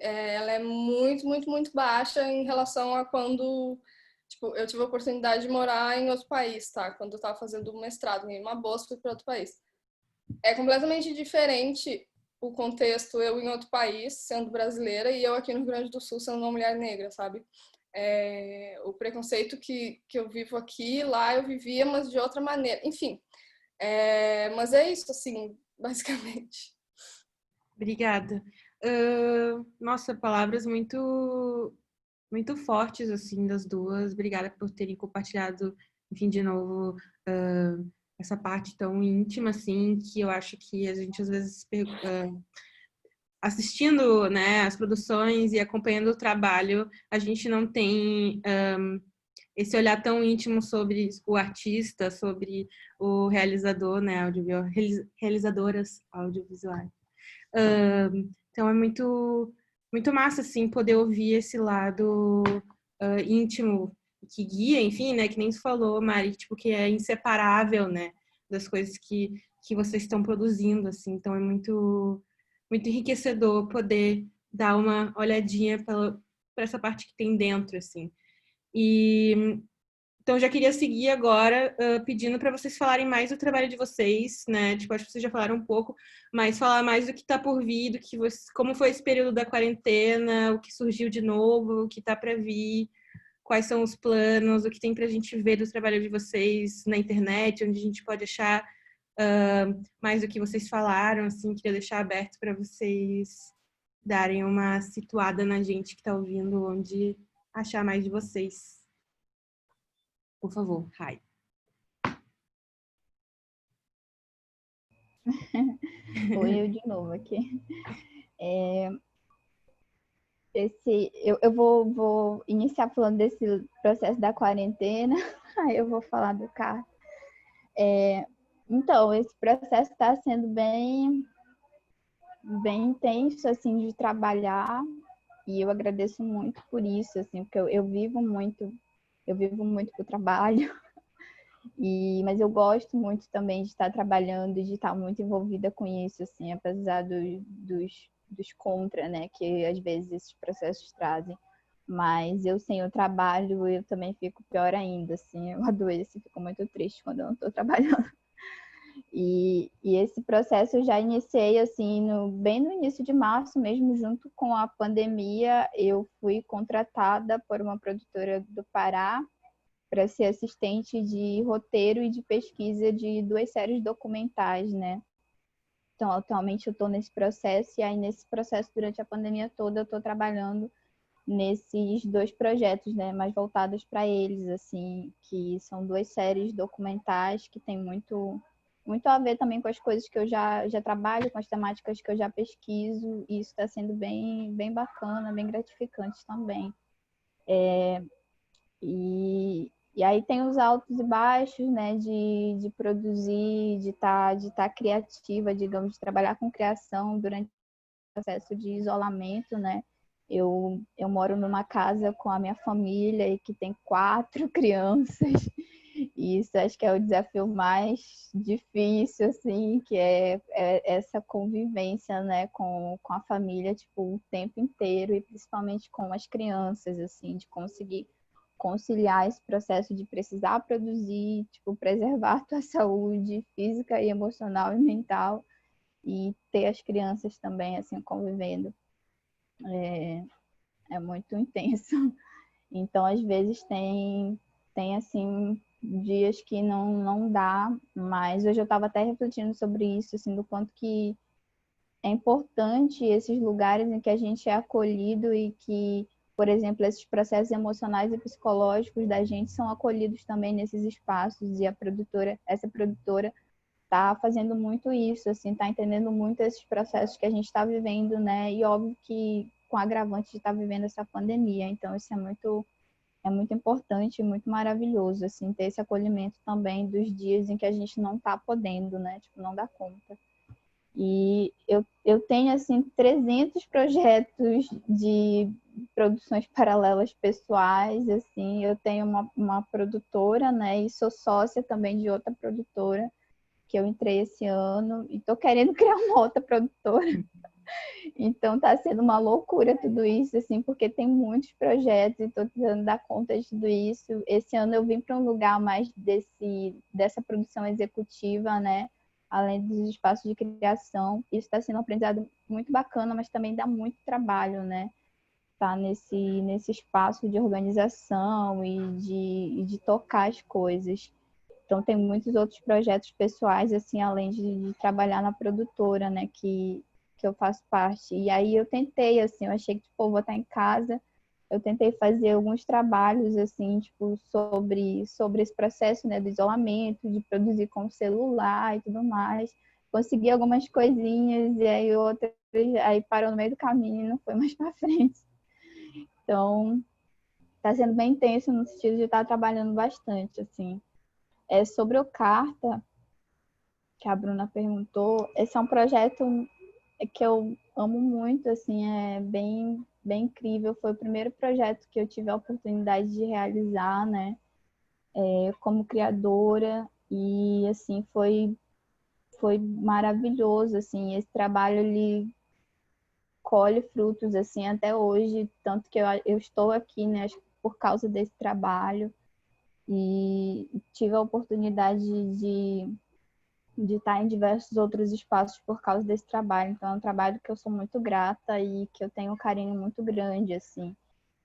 ela é muito, muito, muito baixa em relação a quando, tipo, eu tive a oportunidade de morar em outro país, tá? Quando eu tava fazendo um mestrado, ganhei uma bolsa, fui para outro país. É completamente diferente o contexto, eu em outro país, sendo brasileira, e eu aqui no Rio Grande do Sul, sendo uma mulher negra, sabe? O preconceito que eu vivo aqui, lá eu vivia, mas de outra maneira. Enfim, mas é isso, assim, basicamente. Obrigada. Nossa, palavras muito, muito fortes, assim, das duas. Obrigada por terem compartilhado, enfim, de novo, essa parte tão íntima, assim, que eu acho que a gente, às vezes, assistindo, né, as produções e acompanhando o trabalho, a gente não tem esse olhar tão íntimo sobre o artista, sobre o realizador, né, realizadoras audiovisuais. Então é muito, muito massa, assim, poder ouvir esse lado íntimo que guia, enfim, né, que nem você falou, Mari, tipo, que é inseparável, né, das coisas que vocês estão produzindo, assim. Então é muito, muito enriquecedor poder dar uma olhadinha para essa parte que tem dentro, assim. E então, já queria seguir agora pedindo para vocês falarem mais do trabalho de vocês, né? Tipo, acho que vocês já falaram um pouco, mas falar mais do que está por vir, do que como foi esse período da quarentena, o que surgiu de novo, o que está para vir, quais são os planos, o que tem para a gente ver do trabalho de vocês na internet, onde a gente pode achar mais do que vocês falaram, assim, queria deixar aberto para vocês darem uma situada na gente que está ouvindo, onde achar mais de vocês. Por favor, Rai. Oi, eu de novo aqui. Eu vou iniciar falando desse processo da quarentena, aí eu vou falar do carro. Então, esse processo está sendo bem intenso, assim, de trabalhar, e eu agradeço muito por isso, assim, porque eu vivo muito pro trabalho, mas eu gosto muito também de estar trabalhando e de estar muito envolvida com isso, assim, apesar dos contra, né, que às vezes esses processos trazem. Mas eu sem o trabalho, eu também fico pior ainda, assim, eu adoeço, fico muito triste quando eu não estou trabalhando. E esse processo eu já iniciei, assim, bem no início de março mesmo, junto com a pandemia, eu fui contratada por uma produtora do Pará para ser assistente de roteiro e de pesquisa de 2 séries documentais, né? Então, atualmente eu estou nesse processo, e aí nesse processo, durante a pandemia toda, eu estou trabalhando nesses 2 projetos, né, mais voltados para eles, assim, que são 2 séries documentais que tem muito a ver também com as coisas que eu já trabalho, com as temáticas que eu já pesquiso, e isso está sendo bem bacana, bem gratificante também. E aí tem os altos e baixos, né, de produzir, de estar criativa, digamos, de trabalhar com criação durante o processo de isolamento, né. Eu moro numa casa com a minha família e que tem 4 crianças, e isso acho que é o desafio mais difícil, assim, que é essa convivência, né, com a família, tipo, o tempo inteiro, e principalmente com as crianças, assim, de conseguir conciliar esse processo de precisar produzir, tipo, preservar a tua saúde física e emocional e mental, e ter as crianças também, assim, convivendo. É muito intenso. Então, às vezes, tem assim, dias que não dá, mas hoje eu estava até refletindo sobre isso, assim, do quanto que é importante esses lugares em que a gente é acolhido e que, por exemplo, esses processos emocionais e psicológicos da gente são acolhidos também nesses espaços, e essa produtora está fazendo muito isso, assim, está entendendo muito esses processos que a gente está vivendo, né? E óbvio que com agravante de estar vivendo essa pandemia, então isso é é muito importante, muito maravilhoso, assim, ter esse acolhimento também dos dias em que a gente não está podendo, né? Tipo, não dá conta. E eu tenho, assim, 300 projetos de produções paralelas pessoais, assim. Eu tenho uma produtora, né? E sou sócia também de outra produtora, que eu entrei esse ano. E tô querendo criar uma outra produtora. Então tá sendo uma loucura tudo isso, assim, porque tem muitos projetos e tô tentando dar conta de tudo isso. Esse ano eu vim para um lugar mais dessa produção executiva, né? Além dos espaços de criação. Isso está sendo um aprendizado muito bacana, mas também dá muito trabalho, né? Tá nesse espaço de organização e de tocar as coisas. Então tem muitos outros projetos pessoais, assim, além de trabalhar na produtora, né? Que eu faço parte. E aí eu tentei, assim, eu achei que, tipo, vou estar em casa. Eu tentei fazer alguns trabalhos, assim, tipo, sobre esse processo, né, do isolamento, de produzir com o celular e tudo mais. Consegui algumas coisinhas e aí outras, aí parou no meio do caminho e não foi mais para frente. Então, tá sendo bem intenso no sentido de estar trabalhando bastante, assim. Sobre o Carta, que a Bruna perguntou, esse é um projeto que eu amo muito, assim, é bem incrível. Foi o primeiro projeto que eu tive a oportunidade de realizar, né, como criadora, e, assim, foi maravilhoso, assim, esse trabalho, ele colhe frutos, assim, até hoje, tanto que eu estou aqui, né, por causa desse trabalho, e tive a oportunidade de estar em diversos outros espaços por causa desse trabalho. Então, é um trabalho que eu sou muito grata e que eu tenho um carinho muito grande, assim.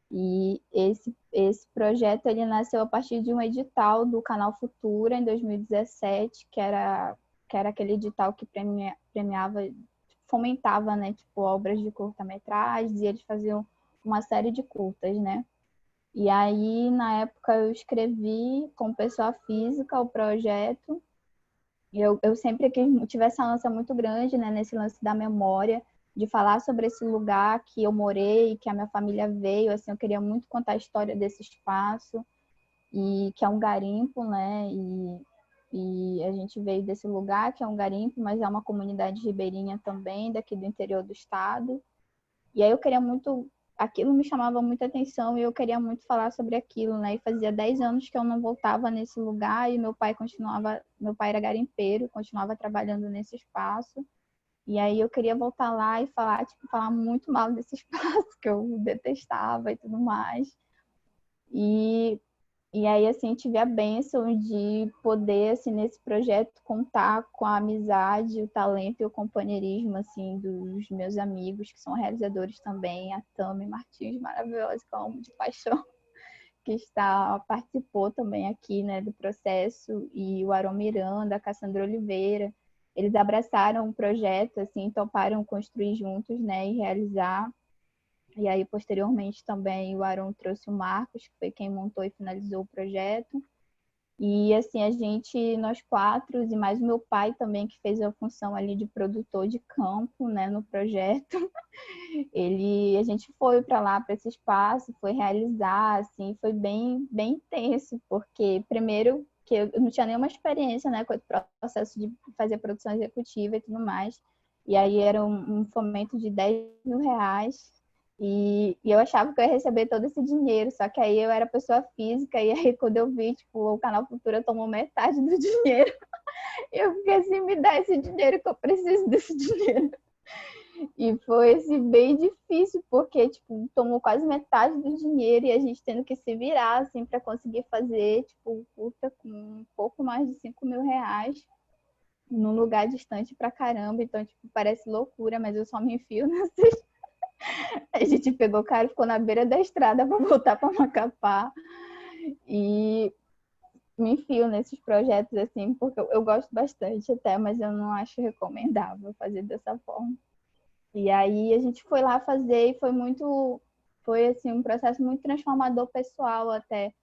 E esse projeto, ele nasceu a partir de um edital do Canal Futura, em 2017, que era aquele edital que premiava, fomentava, né, tipo, obras de curta-metragens, e eles faziam uma série de curtas, né? E aí, na época, eu escrevi com pessoa física o projeto. Eu sempre tive essa ânsia muito grande, né, nesse lance da memória, de falar sobre esse lugar que eu morei, que a minha família veio, assim, eu queria muito contar a história desse espaço, e que é um garimpo, né, e a gente veio desse lugar, que é um garimpo, mas é uma comunidade ribeirinha também, daqui do interior do estado, e aí eu queria muito, aquilo me chamava muita atenção e eu queria muito falar sobre aquilo, né? E fazia 10 anos que eu não voltava nesse lugar e meu pai era garimpeiro, continuava trabalhando nesse espaço. E aí eu queria voltar lá e falar, tipo, falar muito mal desse espaço que eu detestava e tudo mais. E e aí, assim, tive a bênção de poder, assim, nesse projeto, contar com a amizade, o talento e o companheirismo, assim, dos meus amigos, que são realizadores também, a Tami Martins, maravilhosa, que eu amo de paixão, que participou também aqui, né, do processo, e o Aron Miranda, a Cassandra Oliveira. Eles abraçaram o projeto, assim, toparam construir juntos, né, e realizar. E aí, posteriormente, também o Aron trouxe o Marcos, que foi quem montou e finalizou o projeto. E, assim, nós quatro, e mais o meu pai também, que fez a função ali de produtor de campo, né, no projeto. A gente foi para lá, para esse espaço, foi realizar, assim, foi bem intenso, porque, primeiro, que eu não tinha nenhuma experiência, né, com o processo de fazer produção executiva e tudo mais. E aí era um fomento de R$ 10.000, e eu achava que eu ia receber todo esse dinheiro, só que aí eu era pessoa física, e aí quando eu vi, tipo, o Canal Futura tomou metade do dinheiro, eu fiquei assim, me dá esse dinheiro que eu preciso desse dinheiro. E foi assim, bem difícil, porque tipo, tomou quase metade do dinheiro e a gente tendo que se virar assim, para conseguir fazer tipo, curta com um pouco mais de R$ 5.000 num lugar distante pra caramba. Então, tipo, parece loucura, mas eu só me enfio nessas. A gente pegou o cara e ficou na beira da estrada para voltar para Macapá. E me enfio nesses projetos assim, porque eu gosto bastante até, mas eu não acho recomendável fazer dessa forma. E aí a gente foi lá fazer e foi assim um processo muito transformador pessoal até,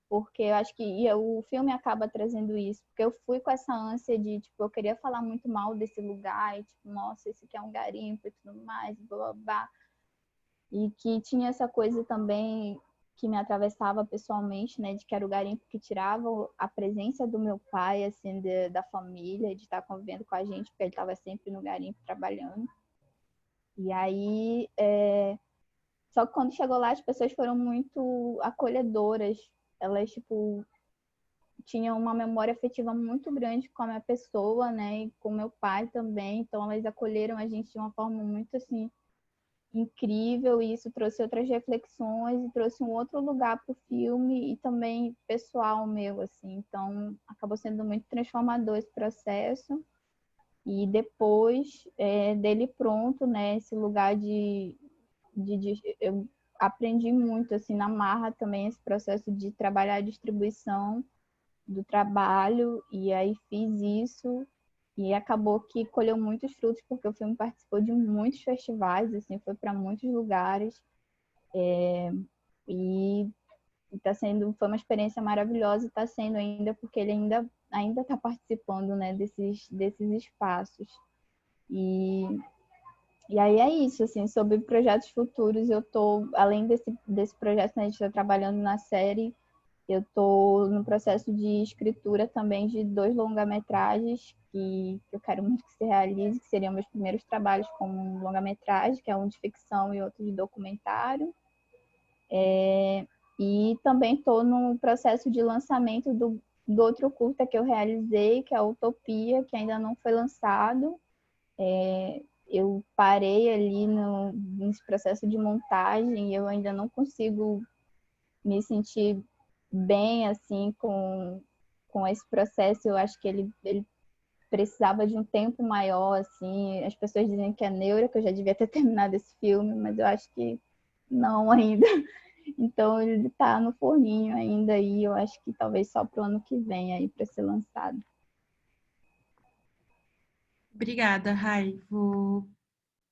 porque eu acho que o filme acaba trazendo isso, porque eu fui com essa ânsia de, tipo, eu queria falar muito mal desse lugar, e tipo, nossa, esse aqui é um garimpo e tudo mais, blá, blá, blá. E que tinha essa coisa também que me atravessava pessoalmente, né, de que era o garimpo que tirava a presença do meu pai, assim, da família, de estar convivendo com a gente, porque ele estava sempre no garimpo trabalhando. E aí, só que quando chegou lá, as pessoas foram muito acolhedoras. Elas, tipo, tinham uma memória afetiva muito grande com a minha pessoa, né, e com meu pai também. Então, elas acolheram a gente de uma forma muito, assim, incrível, e isso trouxe outras reflexões e trouxe um outro lugar para o filme e também pessoal meu, assim. Então, acabou sendo muito transformador esse processo. E depois dele pronto, né, esse lugar eu aprendi muito, assim, na marra também esse processo de trabalhar a distribuição do trabalho, e aí fiz isso. E acabou que colheu muitos frutos, porque o filme participou de muitos festivais, assim, foi para muitos lugares. E foi uma experiência maravilhosa, e está sendo ainda, porque ele ainda está participando, né, desses espaços. E aí é isso, assim, sobre projetos futuros, eu tô, além desse projeto, né, a gente está trabalhando na série, eu estou no processo de escritura também de 2 longa-metragens que eu quero muito que se realize, que seriam meus primeiros trabalhos como um longa-metragem, que é um de ficção e outro de documentário. E também estou no processo de lançamento do outro curta que eu realizei, que é a Utopia, que ainda não foi lançado. Eu parei ali nesse processo de montagem, e eu ainda não consigo me sentir bem, assim, com esse processo. Eu acho que ele precisava de um tempo maior, assim. As pessoas dizem que é neura, que eu já devia ter terminado esse filme, mas eu acho que não ainda. Então ele está no forninho ainda, e eu acho que talvez só pro ano que vem aí para ser lançado. Obrigada, Rai. Vou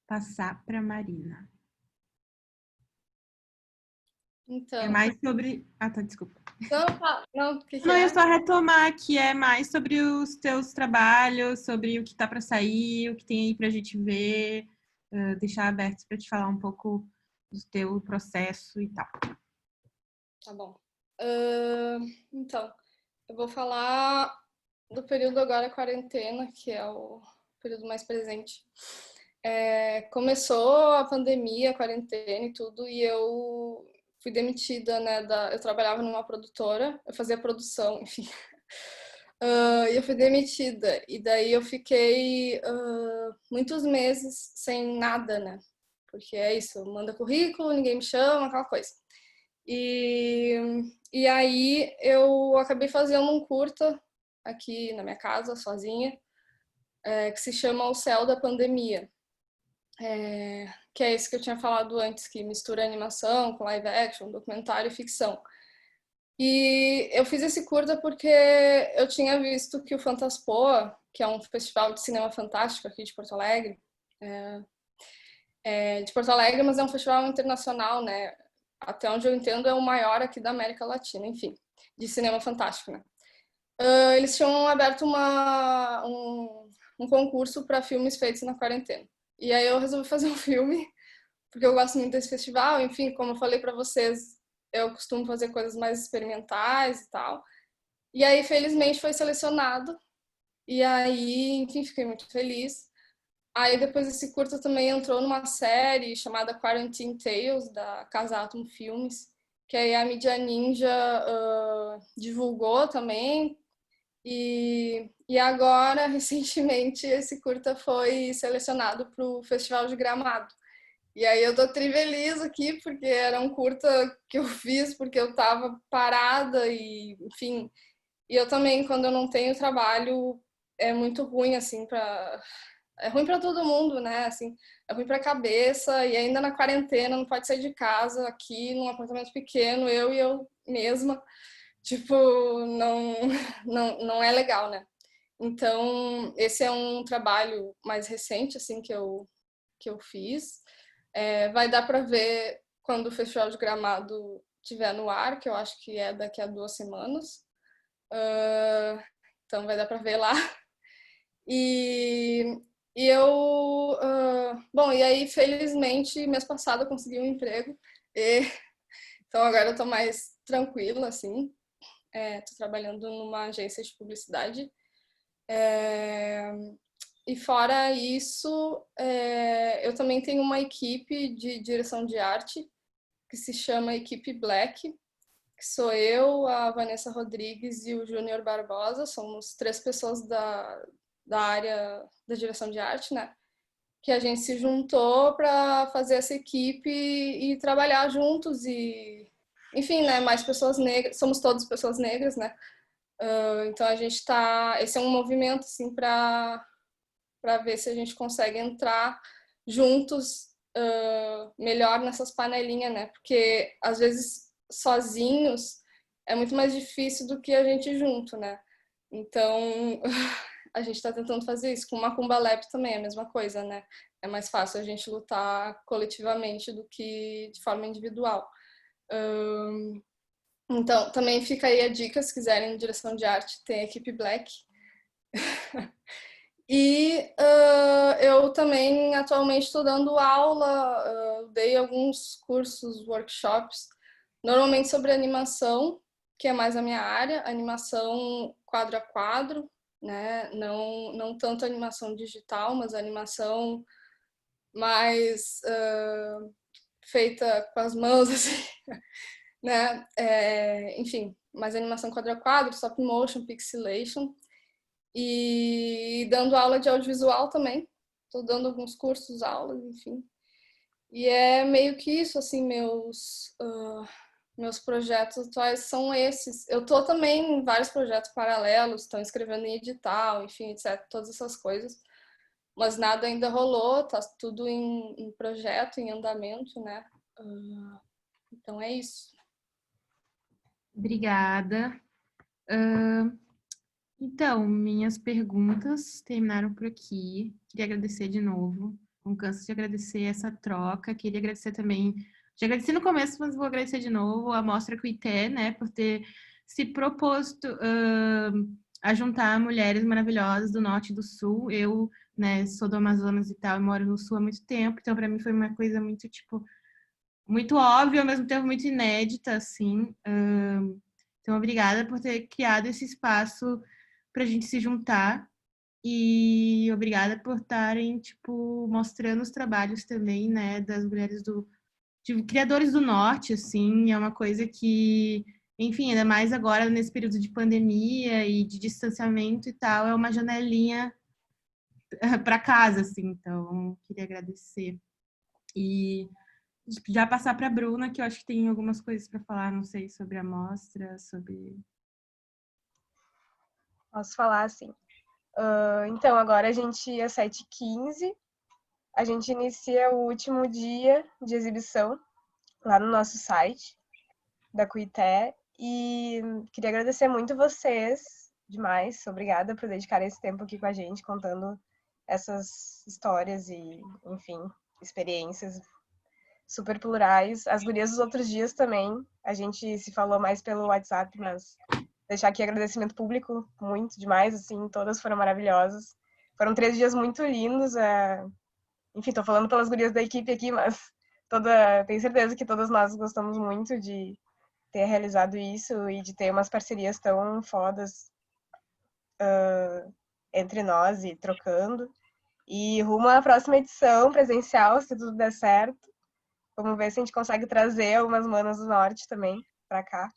passar para Marina. Então. É mais sobre... Ah, tá, desculpa. Não, o que Não, é? eu só retomar que é mais sobre os teus trabalhos, sobre o que tá para sair, o que tem aí pra gente ver, deixar aberto para te falar um pouco do teu processo e tal. Tá bom. Então, eu vou falar do período agora quarentena, que é o período mais presente. Começou a pandemia, a quarentena e tudo, e eu fui demitida, né? Eu trabalhava numa produtora, eu fazia produção, enfim. E eu fui demitida, e daí eu fiquei muitos meses sem nada, né? Porque é isso, manda currículo, ninguém me chama, aquela coisa. E aí eu acabei fazendo um curta aqui na minha casa, sozinha, que se chama O Céu da Pandemia. Que é esse que eu tinha falado antes, que mistura animação com live action, documentário e ficção. E eu fiz esse curta porque eu tinha visto que o Fantaspoa, que é um festival de cinema fantástico aqui de Porto Alegre, mas é um festival internacional, né? Até onde eu entendo é o maior aqui da América Latina, enfim, de cinema fantástico, né? Eles tinham aberto um concurso para filmes feitos na quarentena. E aí eu resolvi fazer um filme, porque eu gosto muito desse festival. Enfim, como eu falei para vocês, eu costumo fazer coisas mais experimentais e tal. E aí, felizmente, foi selecionado. E aí, enfim, fiquei muito feliz. Aí depois esse curta também entrou numa série chamada Quarantine Tales, da Casa Atom Filmes, que aí a Mídia Ninja divulgou também. E agora, recentemente, esse curta foi selecionado para o Festival de Gramado. E aí eu tô trifeliz aqui, porque era um curta que eu fiz porque eu tava parada e, enfim. E eu também, quando eu não tenho trabalho, é muito ruim, assim, é ruim para todo mundo, né? Assim, é ruim para a cabeça, e ainda na quarentena não pode sair de casa, aqui num apartamento pequeno, eu e eu mesma. Tipo, não, não é legal, né? Então, esse é um trabalho mais recente, assim, que eu fiz. Vai dar para ver quando o Festival de Gramado estiver no ar, que eu acho que é daqui a 2 semanas. Então, vai dar para ver lá. E bom, e aí, felizmente, mês passado eu consegui um emprego. Então agora eu tô mais tranquila, assim. Tô trabalhando numa agência de publicidade. E fora isso, eu também tenho uma equipe de direção de arte que se chama Equipe Black, que sou eu, a Vanessa Rodrigues e o Júnior Barbosa. Somos 3 pessoas da área da direção de arte, né? Que a gente se juntou para fazer essa equipe e trabalhar juntos e, enfim, né? Mais pessoas negras, somos todas pessoas negras, né? Então a gente esse é um movimento assim para ver se a gente consegue entrar juntos melhor nessas panelinhas, né? Porque às vezes sozinhos é muito mais difícil do que a gente junto, né? Então a gente está tentando fazer isso. Com o Macumba Lab também é a mesma coisa, né? É mais fácil a gente lutar coletivamente do que de forma individual. Então, também fica aí a dica, se quiserem direção de arte, tem a equipe Black. E eu também atualmente estou dando aula, dei alguns cursos, workshops, normalmente sobre animação, que é mais a minha área, animação quadro a quadro, né? Não tanto animação digital, mas animação mais feita com as mãos, assim, né? Enfim, mais animação quadro a quadro, stop motion, pixelation. E dando aula de audiovisual também. Estou dando alguns cursos, aulas, enfim. E é meio que isso, assim, meus projetos atuais são esses. Eu estou também em vários projetos paralelos, estou escrevendo em edital, enfim, etc., todas essas coisas. Mas nada ainda rolou, tá tudo em projeto, em andamento, né? Então é isso. Obrigada. Então, minhas perguntas terminaram por aqui. Queria agradecer de novo. Não canso de agradecer essa troca. Queria agradecer também. Já agradeci no começo, mas vou agradecer de novo a Mostra Cuité, né, por ter se proposto a juntar mulheres maravilhosas do Norte e do Sul. Eu, né, sou do Amazonas e tal, e moro no Sul há muito tempo, então para mim foi uma coisa muito, tipo, muito óbvia, ao mesmo tempo muito inédita, assim. Então, obrigada por ter criado esse espaço para a gente se juntar e obrigada por estarem, tipo, mostrando os trabalhos também, né, das mulheres de criadores do Norte, assim, é uma coisa que, enfim, ainda mais agora nesse período de pandemia e de distanciamento e tal, é uma janelinha para casa, assim, então queria agradecer. E já passar para a Bruna, que eu acho que tem algumas coisas para falar, não sei, sobre a mostra, sobre... Posso falar, assim. Então, agora a gente é 7h15, a gente inicia o último dia de exibição lá no nosso site da Cuité e queria agradecer muito vocês, demais, obrigada por dedicar esse tempo aqui com a gente, contando essas histórias e, enfim, experiências super plurais. As gurias dos outros dias também, a gente se falou mais pelo WhatsApp, mas deixar aqui agradecimento público, muito demais, assim, todas foram maravilhosas. Foram 3 dias muito lindos, enfim, tô falando pelas gurias da equipe aqui, mas tenho certeza que todas nós gostamos muito de ter realizado isso e de ter umas parcerias tão fodas entre nós e trocando. E rumo à próxima edição presencial, se tudo der certo. Vamos ver se a gente consegue trazer algumas manas do norte também pra cá.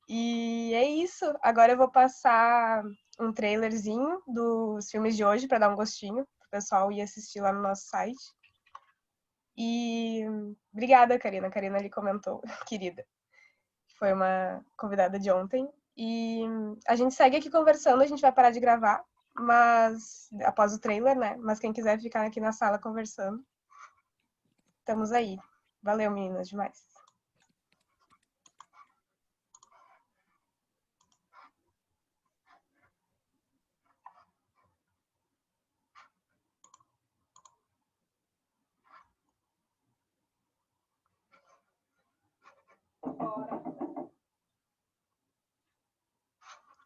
E é isso. Agora eu vou passar um trailerzinho dos filmes de hoje para dar um gostinho pro pessoal ir assistir lá no nosso site. E obrigada, Karina. A Karina ali comentou, querida. Foi uma convidada de ontem. E a gente segue aqui conversando, a gente vai parar de gravar, mas após o trailer, né? Mas quem quiser ficar aqui na sala conversando, estamos aí. Valeu, meninas, demais.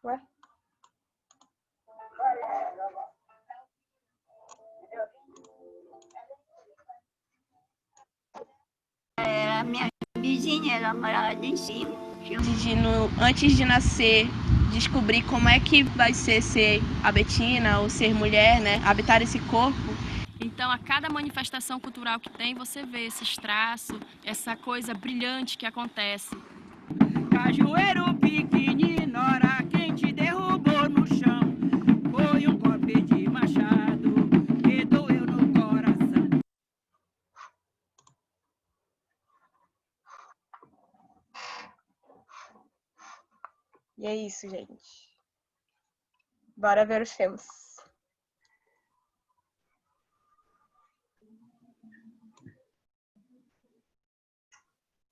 Ué? A minha Betinha, ela morava lá em cima. Antes de nascer, descobrir como é que vai ser a Betina ou ser mulher, né? Habitar esse corpo. Então, a cada manifestação cultural que tem, você vê esses traços, essa coisa brilhante que acontece. Cajueiro pequenino, ora quem te derrubou no chão foi um golpe de machado que doeu no coração. E é isso, gente. Bora ver os filmes.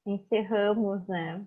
Encerramos, né,